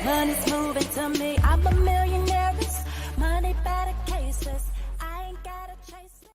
Money's moving to me. I'm a millionaire. Money better cases. I ain't gotta chase it.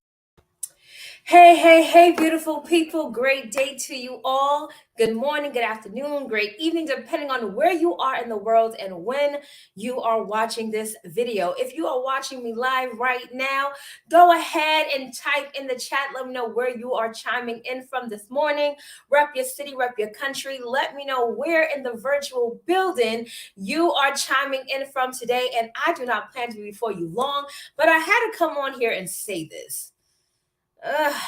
Hey, beautiful people. Great day to you all. Good morning, good afternoon, great evening, depending on where you are in the world and when you are watching this video. If you are watching me live right now, go ahead and type in the chat. Let me know where you are chiming in from this morning. Rep your city, rep your country. Let me know where in the virtual building you are chiming in from today. And I do not plan to be before you long, but I had to come on here and say this. Ugh.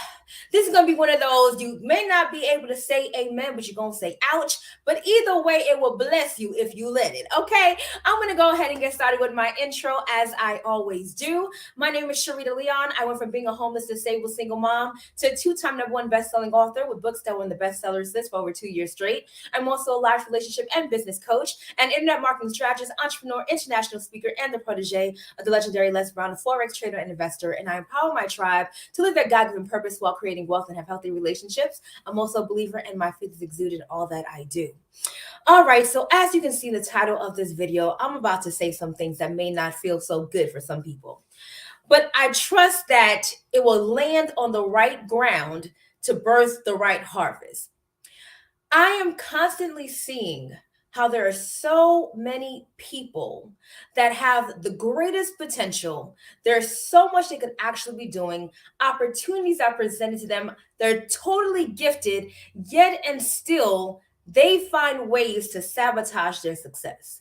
This is going to be one of those, you may not be able to say amen, but you're going to say ouch. But either way, it will bless you if you let it. Okay, I'm going to go ahead and get started with my intro as I always do. My name is Sharita Leon. I went from being a homeless, disabled, single mom to a two-time #1 best-selling author with books that were in the bestsellers list for over 2 years straight. I'm also a life, relationship, and business coach, an internet marketing strategist, entrepreneur, international speaker, and the protege of the legendary Les Brown, a Forex trader and investor. And I empower my tribe to live their God-given purpose while creating wealth and have healthy relationships. I'm also a believer, and my faith is exuded in all that I do. All right, so as you can see in the title of this video, I'm about to say some things that may not feel so good for some people. But I trust that it will land on the right ground to birth the right harvest. I am constantly seeing how there are so many people that have the greatest potential. There's so much they could actually be doing. Opportunities are presented to them. They're totally gifted, yet and still they find ways to sabotage their success.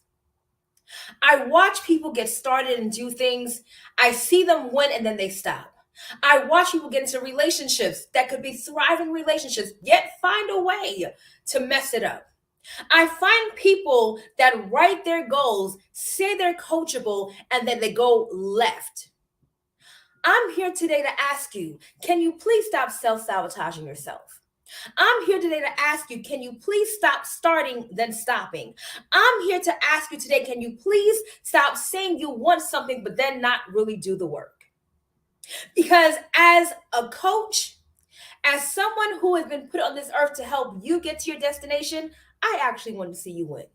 I watch people get started and do things. I see them win and then they stop. I watch people get into relationships that could be thriving relationships, yet find a way to mess it up. I find people that write their goals, say they're coachable, and then they go left. I'm here today to ask you, can you please stop self-sabotaging yourself? I'm here today to ask you, can you please stop starting, then stopping? I'm here to ask you today, can you please stop saying you want something, but then not really do the work? Because as a coach, as someone who has been put on this earth to help you get to your destination, I actually want to see you win.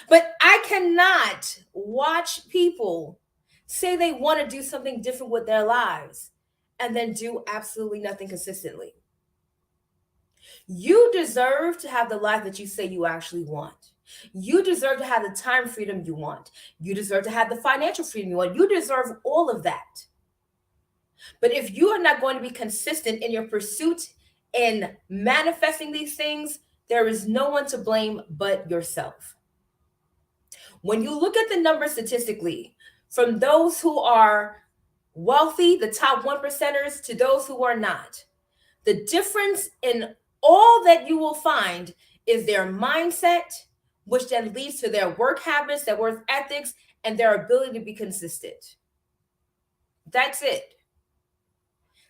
But I cannot watch people say they want to do something different with their lives and then do absolutely nothing consistently. You deserve to have the life that you say you actually want. You deserve to have the time freedom you want. You deserve to have the financial freedom you want. You deserve all of that. But if you are not going to be consistent in your pursuit in manifesting these things, there is no one to blame but yourself. When you look at the numbers statistically, from those who are wealthy, the top 1%ers, to those who are not, the difference in all that you will find is their mindset, which then leads to their work habits, their work ethics, and their ability to be consistent. That's it.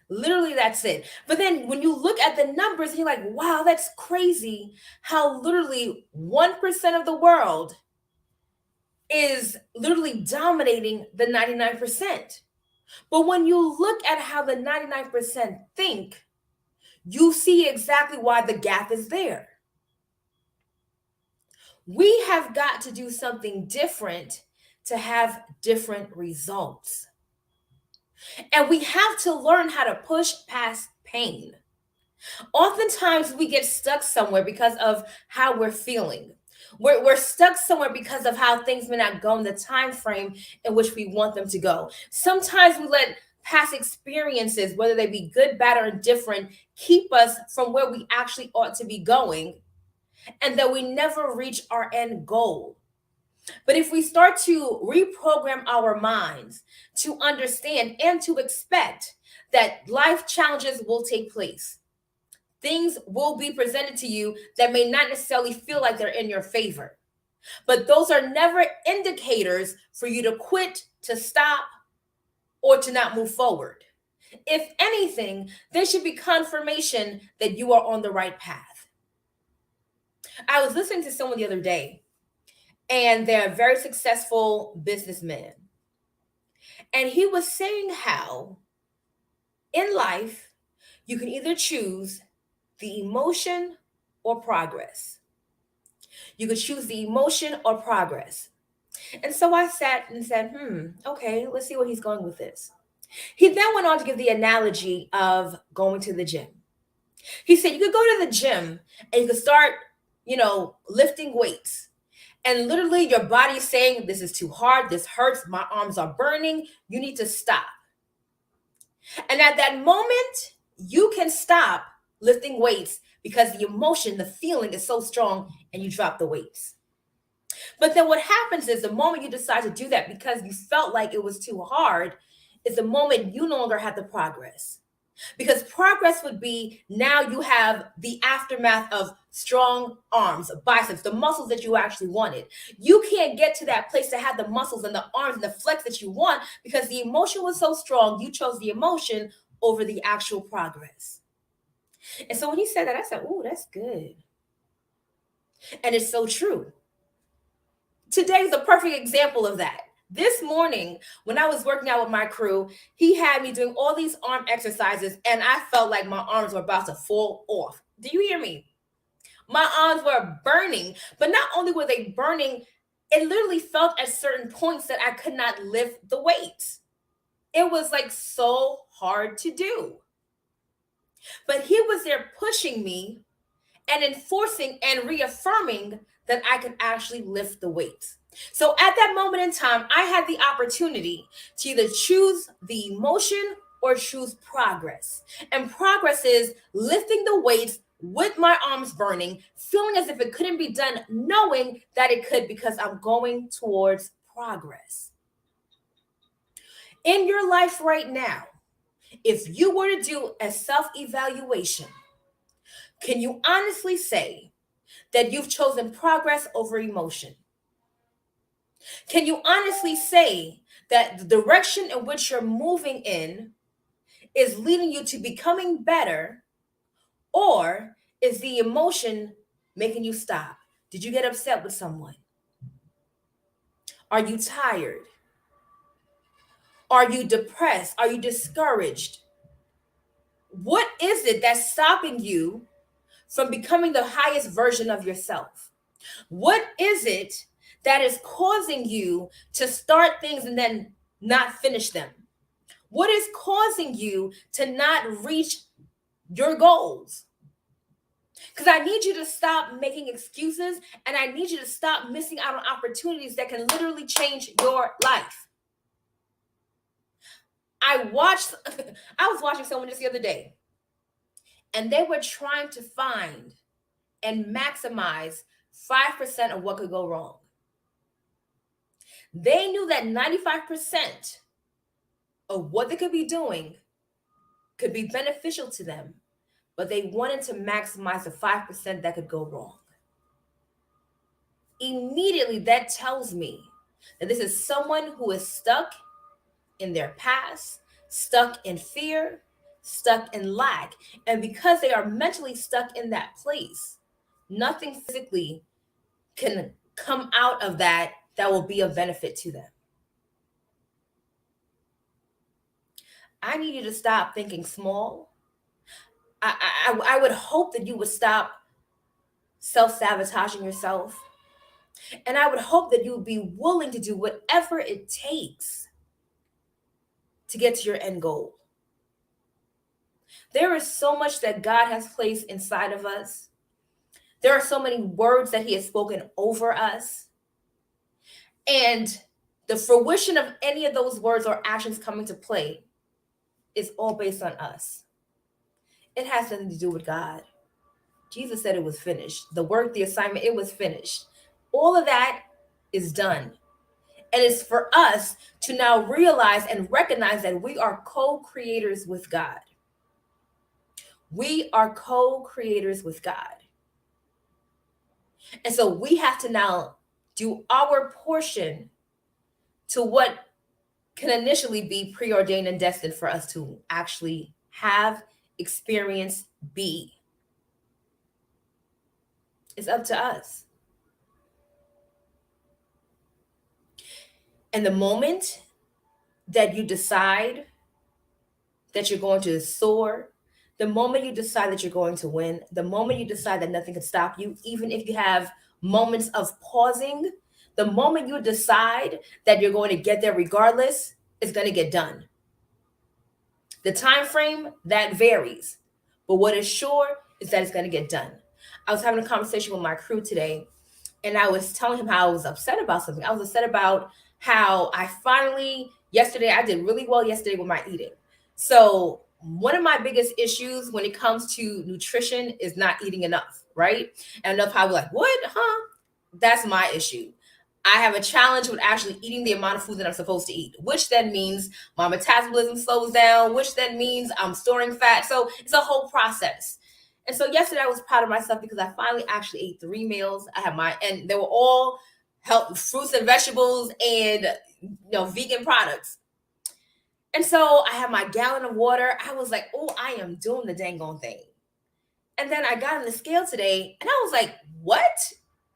Literally, that's it. But then when you look at the numbers, you're like, wow, that's crazy how literally 1% of the world is literally dominating the 99%. But when you look at how the 99% think, you see exactly why the gap is there. We have got to do something different to have different results. And we have to learn how to push past pain. Oftentimes we get stuck somewhere because of how we're feeling. We're stuck somewhere because of how things may not go in the time frame in which we want them to go. Sometimes we let past experiences, whether they be good, bad, or indifferent, keep us from where we actually ought to be going, and that we never reach our end goal. But if we start to reprogram our minds to understand and to expect that life challenges will take place, things will be presented to you that may not necessarily feel like they're in your favor. But those are never indicators for you to quit, to stop, or to not move forward. If anything, there should be confirmation that you are on the right path. I was listening to someone the other day, and they're a very successful businessman. And he was saying how in life you can either choose the emotion or progress. You could choose the emotion or progress. And so I sat and said, okay, let's see where he's going with this. He then went on to give the analogy of going to the gym. He said you could go to the gym and you could start, lifting weights. And literally your body is saying, this is too hard, this hurts, my arms are burning, you need to stop. And at that moment, you can stop lifting weights because the emotion, the feeling is so strong and you drop the weights. But then what happens is the moment you decide to do that because you felt like it was too hard is the moment you no longer have the progress. Because progress would be now you have the aftermath of strong arms, biceps, the muscles that you actually wanted. You can't get to that place to have the muscles and the arms and the flex that you want because the emotion was so strong, you chose the emotion over the actual progress. And so when he said that, I said, "Ooh, that's good." And it's so true. Today is a perfect example of that. This morning, when I was working out with my crew, he had me doing all these arm exercises, and I felt like my arms were about to fall off. Do you hear me? My arms were burning, but not only were they burning, it literally felt at certain points that I could not lift the weights. It was like so hard to do. But he was there pushing me and enforcing and reaffirming that I could actually lift the weights. So at that moment in time, I had the opportunity to either choose the emotion or choose progress. And progress is lifting the weights with my arms burning, feeling as if it couldn't be done, knowing that it could because I'm going towards progress. In your life right now, if you were to do a self-evaluation, can you honestly say that you've chosen progress over emotion? Can you honestly say that the direction in which you're moving in is leading you to becoming better, or is the emotion making you stop? Did you get upset with someone? Are you tired? Are you depressed? Are you discouraged? What is it that's stopping you from becoming the highest version of yourself? What is it that is causing you to start things and then not finish them? What is causing you to not reach your goals? Because I need you to stop making excuses and I need you to stop missing out on opportunities that can literally change your life. I was watching someone just the other day, and they were trying to find and maximize 5% of what could go wrong. They knew that 95% of what they could be doing could be beneficial to them, but they wanted to maximize the 5% that could go wrong. Immediately, that tells me that this is someone who is stuck in their past, stuck in fear, stuck in lack. And because they are mentally stuck in that place, nothing physically can come out of that will be of benefit to them. I need you to stop thinking small. I would hope that you would stop self-sabotaging yourself. And I would hope that you would be willing to do whatever it takes to get to your end goal. There is so much that God has placed inside of us. There are so many words that He has spoken over us. And the fruition of any of those words or actions coming to play is all based on us. It has nothing to do with God. Jesus said it was finished. The work, the assignment, it was finished. All of that is done. And it's for us to now realize and recognize that we are co-creators with God. We are co-creators with God. And so we have to now do our portion to what can initially be preordained and destined for us to actually have, experience, be. It's up to us. And the moment that you decide that you're going to soar, the moment you decide that you're going to win, the moment you decide that nothing can stop you, even if you have moments of pausing, the moment you decide that you're going to get there regardless, it's going to get done. The time frame, that varies, but what is sure is that it's going to get done. I was having a conversation with my crew today, and I was telling him how I was upset about something. I was upset about how yesterday, I did really well yesterday with my eating. So, one of my biggest issues when it comes to nutrition is not eating enough, right? And enough how we're like, what? Huh? That's my issue. I have a challenge with actually eating the amount of food that I'm supposed to eat, which then means my metabolism slows down, which then means I'm storing fat. So it's a whole process. And so yesterday I was proud of myself because I finally actually ate 3 meals. And they were all health, fruits and vegetables and vegan products. And so I had my gallon of water. I was like, oh, I am doing the dang on thing. And then I got on the scale today and I was like, what?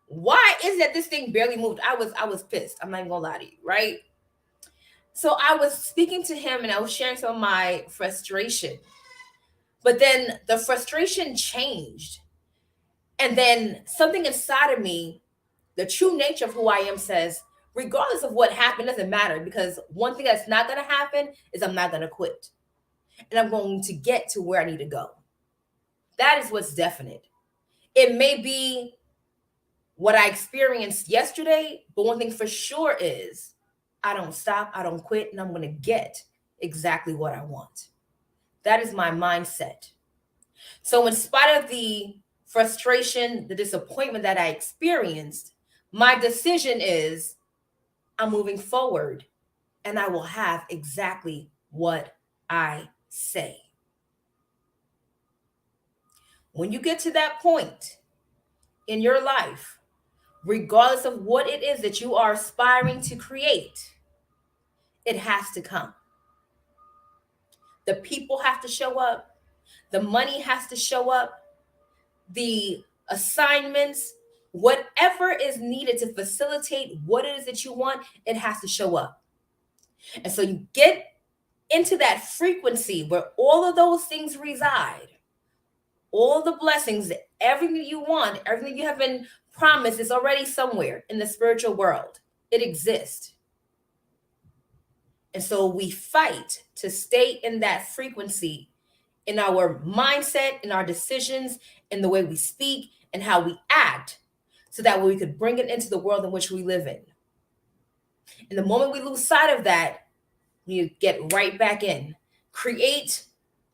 Why is that this thing barely moved? I was pissed. I'm not even gonna lie to you, right? So I was speaking to him and I was sharing some of my frustration. But then the frustration changed. And then something inside of me, the true nature of who I am says, regardless of what happened, doesn't matter, because one thing that's not gonna happen is I'm not gonna quit. And I'm going to get to where I need to go. That is what's definite. It may be what I experienced yesterday, but one thing for sure is I don't stop, I don't quit, and I'm going to get exactly what I want. That is my mindset. So, in spite of the frustration, the disappointment that I experienced, my decision is I'm moving forward and I will have exactly what I say. When you get to that point in your life, regardless of what it is that you are aspiring to create, it has to come. The people have to show up. The money has to show up. The assignments, whatever is needed to facilitate what it is that you want, it has to show up. And so you get into that frequency where all of those things reside, all the blessings, everything you want, everything you have been promised is already somewhere in the spiritual world. It exists. And so we fight to stay in that frequency in our mindset, in our decisions, in the way we speak, and how we act, so that way we could bring it into the world in which we live in. And the moment we lose sight of that, you get right back in. Create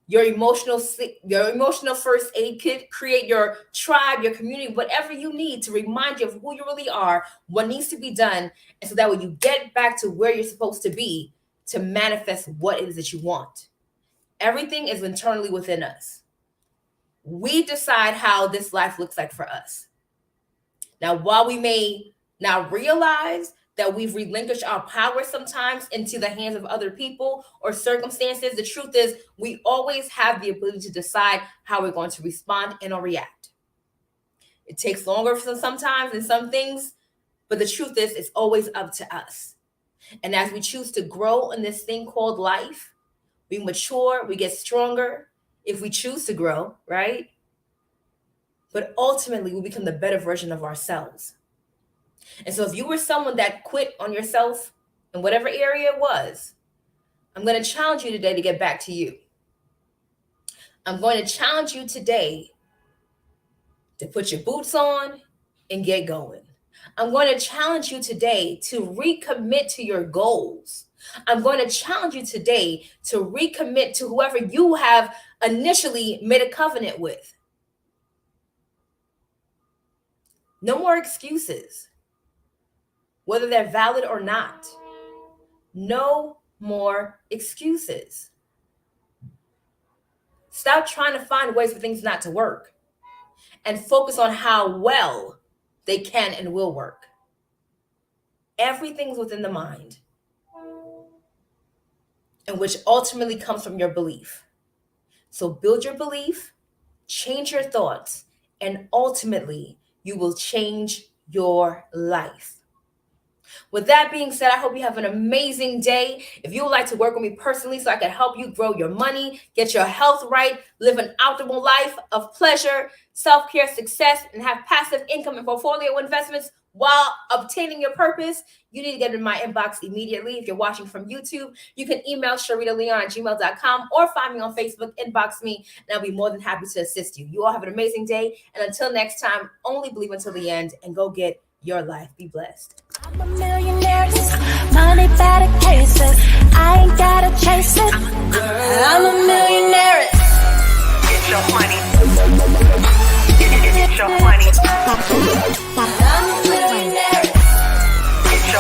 your emotional first aid kit, create your tribe, your community, whatever you need to remind you of who you really are, what needs to be done, and so that way you get back to where you're supposed to be to manifest what it is that you want. Everything is internally within us. We decide how this life looks like for us. Now, while we may now realize that we've relinquished our power sometimes into the hands of other people or circumstances, the truth is we always have the ability to decide how we're going to respond and or react. It takes longer sometimes in some things, but the truth is it's always up to us. And as we choose to grow in this thing called life, we mature, we get stronger if we choose to grow, right? But ultimately, we become the better version of ourselves. And so if you were someone that quit on yourself in whatever area it was, I'm going to challenge you today to get back to you. I'm going to challenge you today to put your boots on and get going. I'm going to challenge you today to recommit to your goals. I'm going to challenge you today to recommit to whoever you have initially made a covenant with. No more excuses, whether they're valid or not. No more excuses. Stop trying to find ways for things not to work and focus on how well they can and will work. Everything's within the mind, and which ultimately comes from your belief. So build your belief, change your thoughts, and ultimately you will change your life. With that being said, I hope you have an amazing day. If you would like to work with me personally so I can help you grow your money, get your health right, live an optimal life of pleasure, self-care, success, and have passive income and portfolio investments while obtaining your purpose, you need to get in my inbox immediately. If you're watching from YouTube, you can email sharitaleon@gmail.com or find me on Facebook, inbox me, and I'll be more than happy to assist you. You all have an amazing day. And until next time, only believe until the end and go get your life. Be blessed. I'm a millionaire, money better cases. I ain't got